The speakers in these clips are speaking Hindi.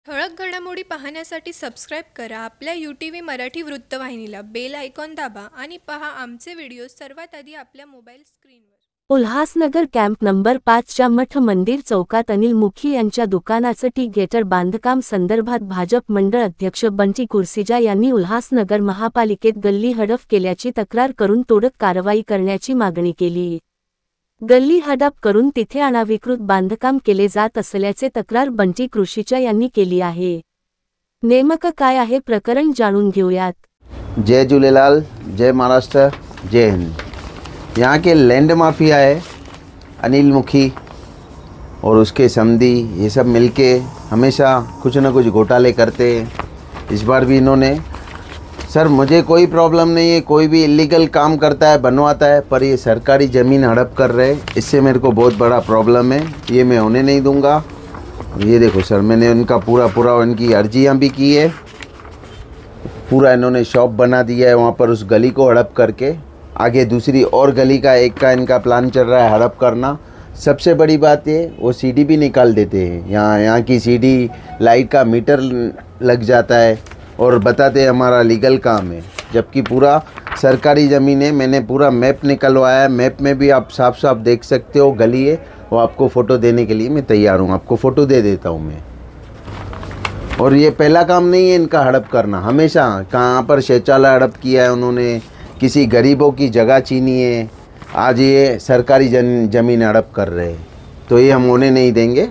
ठळक घडामोडी पाहण्यासाठी सबस्क्राईब करा आपल्या UTV मराठी वृत्तवाहिनीला. बेल आयकॉन दाबा आणि पहा आमचे व्हिडिओ सर्वात आधी आपल्या मोबाईल स्क्रीनवर. उल्हासनगर कॅम्प नंबर 5च्या मठ मंदिर चौकात अनिल मुखी यांच्या दुकानाचं टी गेटर बांधकाम संदर्भात भाजप मंडळ अध्यक्ष बंटी कुर्सिजा यांनी उल्हासनगर महापालिकेत गल्ली हडप केल्याची तक्रार करून तोडक कारवाई करण्याची मागणी केली. गल्ली हडप करून तिथे अनाधिकृत बांधकाम केले जात असल्याचे तक्रार बंटी कुर्सिजा यांनी केली आहे. नेमकं काय आहे प्रकरण जाणून घेऊयात. जय झूलेलाल, जय महाराष्ट्र, जय हिंद। यहाँ के लैंड माफिया है अनिल मुखी और उसके समधी, ये सब मिलके हमेशा कुछ न कुछ घोटाले करते हैं। इस बार भी इन्होंने, सर मुझे कोई प्रॉब्लम नहीं है, कोई भी इलीगल काम करता है बनवाता है, पर ये सरकारी ज़मीन हड़प कर रहे हैं, इससे मेरे को बहुत बड़ा प्रॉब्लम है, ये मैं होने नहीं दूंगा। ये देखो सर, मैंने उनका पूरा उनकी अर्जियाँ भी की है, पूरा इन्होंने शॉप बना दिया है वहाँ पर उस गली को हड़प करके। आगे दूसरी और गली का एक का इनका प्लान चल रहा है हड़प करना। सबसे बड़ी बात ये, वो सीडी भी निकाल देते हैं। यहाँ की सीडी लाइट का मीटर लग जाता है और बताते हैं हमारा लीगल काम है, जबकि पूरा सरकारी ज़मीन है। मैंने पूरा मैप निकलवाया है, मैप में भी आप साफ साफ देख सकते हो गली है। वो आपको फ़ोटो देने के लिए मैं तैयार हूँ, आपको फ़ोटो दे देता हूँ मैं। और ये पहला काम नहीं है इनका हड़प करना, हमेशा कहाँ पर शौचालय हड़प किया है उन्होंने, किसी गरीबों की जगह छीनी है, आज ये सरकारी ज़मीन हड़प कर रहे हैं, तो ये हम होने नहीं देंगे।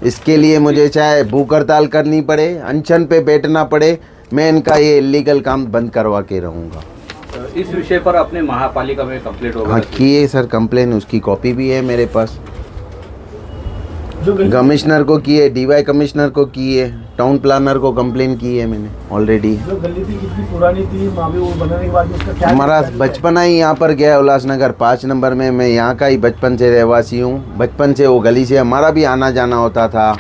इसके लिए मुझे चाहे भूख हड़ताल करनी पड़े, अनशन पे बैठना पड़े, मैं इनका ये इलीगल काम बंद करवा के रहूँगा। इस विषय पर अपने महापालिका में कंप्लेंट होगा? हाँ की है सर कंप्लेन, उसकी कॉपी भी है मेरे पास। कमिश्नर को की है, DY कमिश्नर को की है, टाउन प्लानर को कंप्लेन की है मैंने ऑलरेडी। जो गली थी कितनी पुरानी थी, अभी वो बनाने के बाद उसका क्या हमारा बचपना ही यहाँ पर गया, उल्लासनगर 5 नंबर में। मैं यहाँ का ही बचपन से रहवासी हूँ, बचपन से वो गली से हमारा भी आना जाना होता था।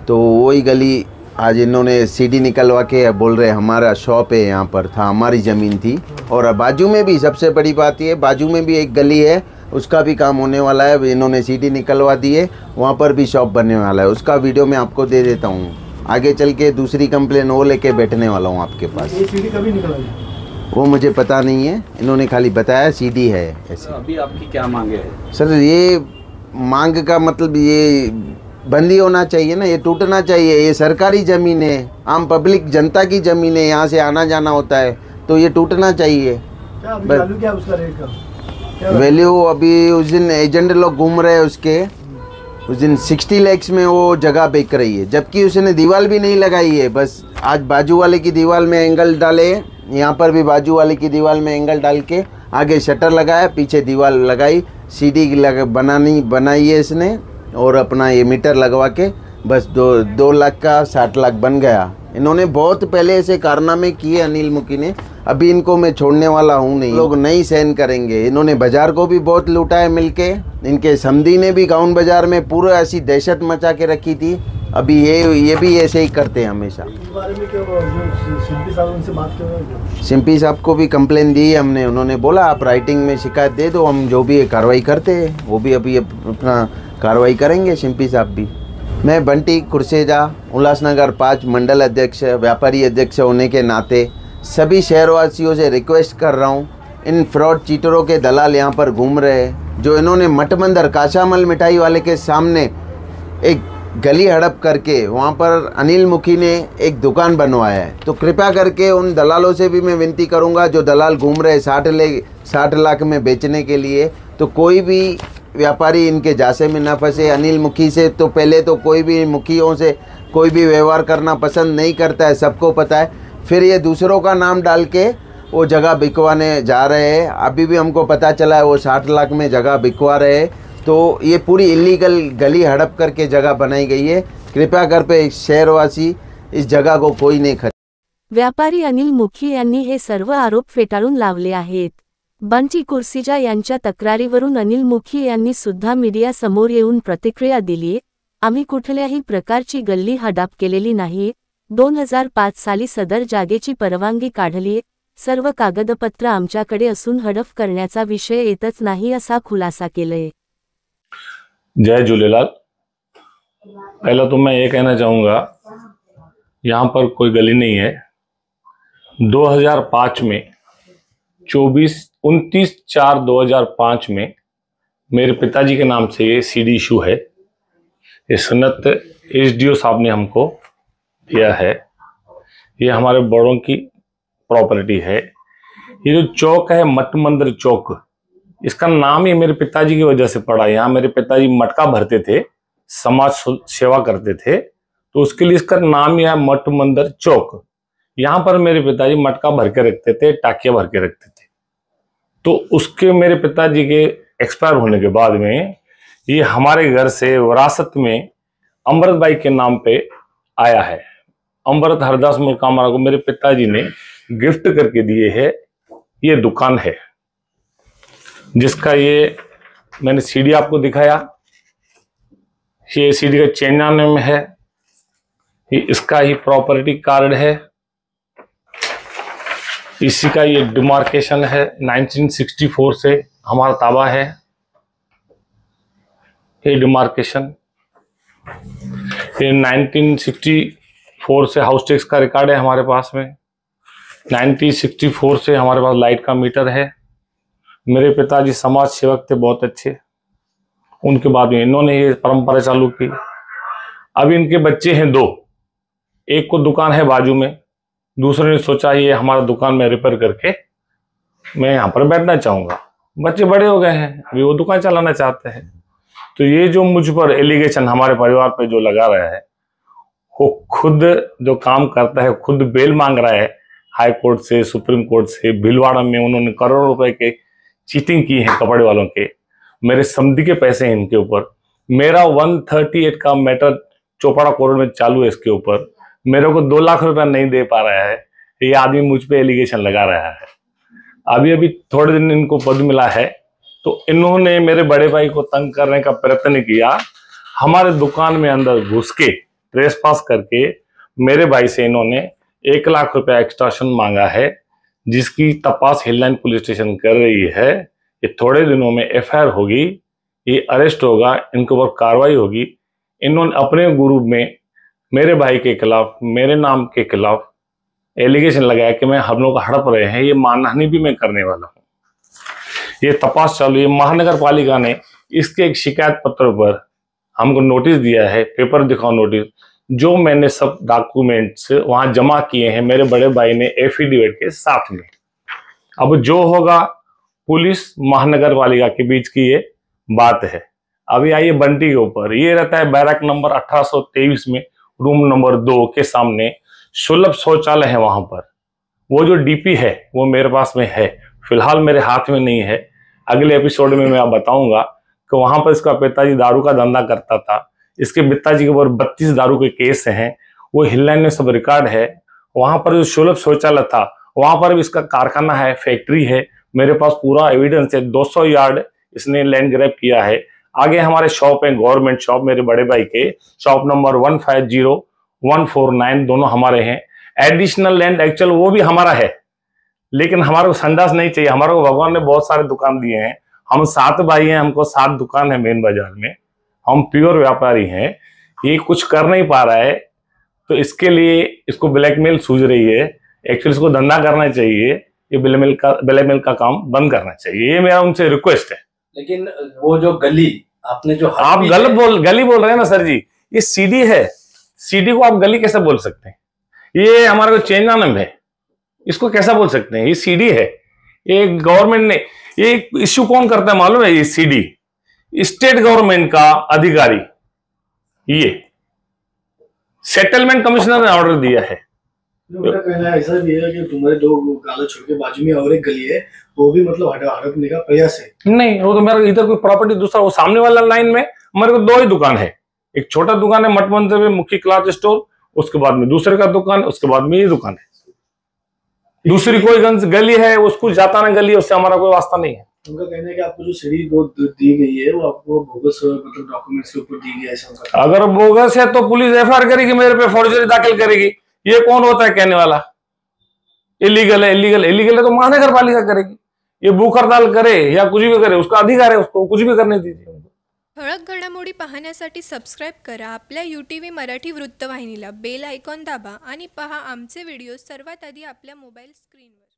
तो वही गली आज इन्होंने सीडी निकलवा के बोल रहे हमारा शॉप है, यहाँ पर था, हमारी ज़मीन थी। और बाजू में भी सबसे बड़ी बात ये, बाजू में भी एक गली है, उसका भी काम होने वाला है, इन्होंने सीडी निकलवा दी है, वहाँ पर भी शॉप बनने वाला है, उसका वीडियो मैं आपको दे देता हूँ। आगे चल के दूसरी कंप्लेन वो लेके बैठने वाला हूँ आपके पास। ये सीडी कभी निकला? वो मुझे पता नहीं है, इन्होंने खाली बताया सीडी है ऐसे। अभी आपकी क्या मांगे है? सर ये मांग का मतलब ये बंदी होना चाहिए ना, ये टूटना चाहिए। ये सरकारी ज़मीन है, आम पब्लिक जनता की ज़मीन है, यहाँ से आना जाना होता है, तो ये टूटना चाहिए। क्या अभी वैल्यू क्या उसका रेट का? वैल्यू अभी उस दिन एजेंट लोग घूम रहे हैं उसके, उस दिन 60 लाख में वो जगह बिक रही है, जबकि उसने दीवार भी नहीं लगाई है। बस आज बाजू वाले की दीवार में एंगल डाले, यहाँ पर भी बाजू वाले की दीवार में एंगल डाल के आगे शटर लगाया, पीछे दीवार लगाई, सीडी बनाई है इसने, और अपना ये मीटर लगवा के बस 2 लाख का 60 लाख बन गया। इन्होंने बहुत पहले ऐसे कारनामे किए अनिल मुखी ने, अभी इनको मैं छोड़ने वाला हूँ नहीं, लोग नहीं सहन करेंगे। इन्होंने बाजार को भी बहुत लूटा है मिलके, इनके समधी ने भी गाउन बाजार में पूरा ऐसी दहशत मचा के रखी थी। अभी ये भी ऐसे ही करते हैं हमेशा। इस बारे में क्यों जो सिंपी साहब उनसे बात करें? सिंपी साहब को भी कंप्लेन दी है हमने, उन्होंने बोला आप राइटिंग में शिकायत दे दो, हम जो भी कार्रवाई करते हैं वो भी अभी अपना कार्रवाई करेंगे सिंपी साहब भी। मैं बंटी कुर्सेजा, उल्लासनगर 5 मंडल अध्यक्ष, व्यापारी अध्यक्ष होने के नाते सभी शहरवासियों से रिक्वेस्ट कर रहा हूँ, इन फ्रॉड चीटरों के दलाल यहाँ पर घूम रहे हैं, जो इन्होंने मठमंदिर काशामल मिठाई वाले के सामने एक गली हड़प करके वहाँ पर अनिल मुखी ने एक दुकान बनवाया है। तो कृपया करके उन दलालों से भी मैं विनती करूँगा, जो दलाल घूम रहे 60 लाख में बेचने के लिए, तो कोई भी व्यापारी इनके जासे में ना फंसे। अनिल मुखी से तो पहले तो कोई भी मुखियों से कोई भी व्यवहार करना पसंद नहीं करता है, सबको पता है। फिर ये दूसरों का नाम डाल के वो जगह बिकवाने जा रहे हैं। अभी भी हमको पता चला है वो 60 लाख में जगह बिकवा रहे हैं। तो ये पूरी इलीगल गली हड़प करके जगह बनाई गई है। कृपया कर पे शहरवासी इस जगह को कोई नहीं व्यापारी अनिल मुखी यांनी हे सर्व आरोप फेटाळून लावले आहेत. बंटी कुर्सिजा यांच्या तक्रारीवरून अनिल मुखी यांनी सुद्धा मीडिया समोर येऊन प्रतिक्रिया दिली. आम्ही कुठल्याही प्रकारची गल्ली हडप केलेली नाही. 2005 साली सदर जागेची परवानगी काढली, सर्व कागदपत्र आमच्याकडे असून हडप करण्याचा विषय येतच नाही असा खुलासा केलाय. जय झूलेलाल। पहला तो मैं ये कहना चाहूँगा यहाँ पर कोई गली नहीं है। 2005 में 29/4/2005 में मेरे पिताजी के नाम से ये सीडी इशू है। ये सनत एसडीओ साहब ने हमको दिया है। ये हमारे बड़ों की प्रॉपर्टी है। ये जो चौक है मठ मंदिर चौक, इसका नाम ही मेरे पिताजी की वजह से पड़ा। यहाँ मेरे पिताजी मटका भरते थे, समाज सेवा करते थे, तो उसके लिए इसका नाम ही है मठ मंदिर चौक। यहाँ पर मेरे पिताजी मटका भर के रखते थे, टाकिया भर के रखते थे। तो उसके मेरे पिताजी के एक्सपायर होने के बाद में ये हमारे घर से विरासत में अमृत भाई के नाम पे आया है। अमृत हरदास मुलकामरा को मेरे पिताजी ने गिफ्ट करके दिए है। ये दुकान है जिसका ये मैंने सीडी आपको दिखाया। ये सीडी का चेन्नई में है। ये इसका ही प्रॉपर्टी कार्ड है। इसी का ये डिमार्केशन है। 1964 से हमारा ताबा है। ये डिमार्केशन ये 1964 से हाउस टैक्स का रिकॉर्ड है हमारे पास में। 1964 से हमारे पास लाइट का मीटर है। मेरे पिताजी समाज सेवक थे बहुत अच्छे। उनके बाद में इन्होंने ये परंपरा चालू की। अब इनके बच्चे हैं 2। एक को दुकान है बाजू में, दूसरे ने सोचा ये हमारा दुकान में रिपेयर करके मैं यहाँ पर बैठना चाहूँगा। बच्चे बड़े हो गए हैं, अभी वो दुकान चलाना चाहते हैं। तो ये जो मुझ पर एलिगेशन हमारे परिवार पे जो लगा रहा है, वो खुद जो काम करता है खुद बेल मांग रहा है हाई कोर्ट से, सुप्रीम कोर्ट से। भीलवाड़ा में उन्होंने करोड़ों रुपए के चीटिंग की है कपड़े वालों के। मेरे समधी के पैसे हैं इनके ऊपर। मेरा 138 का मैटर चौपाड़ा कोर्ट में चालू है इसके ऊपर। मेरे को 2 लाख रुपया नहीं दे पा रहा है। ये आदमी मुझ पे एलिगेशन लगा रहा है। अभी थोड़े दिन इनको पद मिला है तो इन्होंने मेरे बड़े भाई को तंग करने का प्रयत्न किया। हमारे दुकान में अंदर घुस के ट्रेसपास करके मेरे भाई से इन्होंने 1 लाख रुपया एक्सटॉर्शन मांगा है, जिसकी तपास हिललाइन पुलिस स्टेशन कर रही है। ये थोड़े दिनों में एफआईआर होगी, ये अरेस्ट होगा, इनके ऊपर कार्रवाई होगी। इन्होंने अपने ग्रुप में मेरे भाई के खिलाफ, मेरे नाम के खिलाफ एलिगेशन लगाया कि मैं हम लोग हड़प रहे हैं। ये मानहानि भी मैं करने वाला हूँ। ये तपास चालू है। महानगर पालिका ने इसके एक शिकायत पत्र पर हमको नोटिस दिया है, पेपर दिखाओ नोटिस, जो मैंने सब डॉक्यूमेंट्स वहां जमा किए हैं मेरे बड़े भाई ने एफिडेविट के साथ में। अब जो होगा पुलिस महानगर पालिका के बीच की ये बात है। अभी आइए बंटी के ऊपर। ये रहता है बैरक नंबर 1823 में रूम नंबर 2 के सामने सुलभ शौचालय है। वहां पर वो जो डीपी है वो मेरे पास में है, फिलहाल मेरे हाथ में नहीं है। अगले एपिसोड में मैं आप बताऊंगा कि वहां पर इसका पिताजी दारू का धंधा करता था। इसके पिताजी के ऊपर 32 दारू के केस हैं, वो हिललाइन में सब रिकॉर्ड है। वहां पर जो सुलभ शौचालय था वहां पर भी इसका कारखाना है, फैक्ट्री है। मेरे पास पूरा एविडेंस है। 200 यार्ड इसने लैंड ग्रैब किया है। आगे हमारे शॉप है, गवर्नमेंट शॉप, मेरे बड़े भाई के शॉप नंबर 150 149 दोनों हमारे हैं। एडिशनल लैंड एक्चुअल वो भी हमारा है, लेकिन हमारे को संडास नहीं चाहिए। हमारे को भगवान ने बहुत सारे दुकान दिए हैं। हम 7 भाई हैं, हमको 7 दुकान है मेन बाजार में। हम प्योर व्यापारी हैं। ये कुछ कर नहीं पा रहा है तो इसके लिए इसको ब्लैकमेल सूझ रही है। एक्चुअली इसको धंधा करना चाहिए। ये ब्लैकमेल का काम बंद करना चाहिए। ये मेरा उनसे रिक्वेस्ट है। लेकिन वो जो गली आपने जो आप गली बोल रहे हैं ना सर जी, ये सीडी है। सीडी को आप गली कैसे बोल सकते हैं? ये हमारे को चेन्नई है, इसको कैसा बोल सकते हैं? ये सीडी है। ये गवर्नमेंट ने ये इश्यू कौन करता है मालूम है? ये सीडी स्टेट गवर्नमेंट का अधिकारी, ये सेटलमेंट कमिश्नर ने ऑर्डर दिया है। मेरा कहना ऐसा भी है कि तुम्हारे 2 काला छोड़ के बाजू में और एक गली है, वो भी मतलब हड़पने का प्रयास है। नहीं, वो तो मेरा इधर कोई प्रॉपर्टी दूसरा, वो सामने वाला लाइन में मेरे को 2 ही दुकान है। एक छोटा दुकान है मठ मंदिर में, मुखी क्लॉथ स्टोर, उसके बाद में दूसरे का दुकान, उसके बाद में ये दुकान है। दूसरी कोई गली है उसको जाता ना गली, उससे हमारा कोई वास्ता नहीं है। उनका कहना है कि आपको जो सीडी दी गई है वो आपको बोगस मतलब डॉक्यूमेंट्स के ऊपर दी गई है, ऐसा उनका। अगर बोगस है तो पुलिस एफआईआर करेगी, मेरे पे फौर्जरी दाखिल करेगी। ये कौन होता है कहने वाला? इलीगल है, इलीगल है तो महानगर पालिका करेगी। ये भूख हड़ताल करे या कुछ भी करे, उसका अधिकार है, उसको कुछ भी करने दीजिए। ठळक घडामोडी पाहण्यासाठी सबस्क्राईब करा आपल्या UTV मराठी वृत्तवाहिनीला. बेल आयकॉन दाबा आणि पहा आमचे व्हिडिओ सर्वात आधी आपल्या मोबाईल स्क्रीनवर.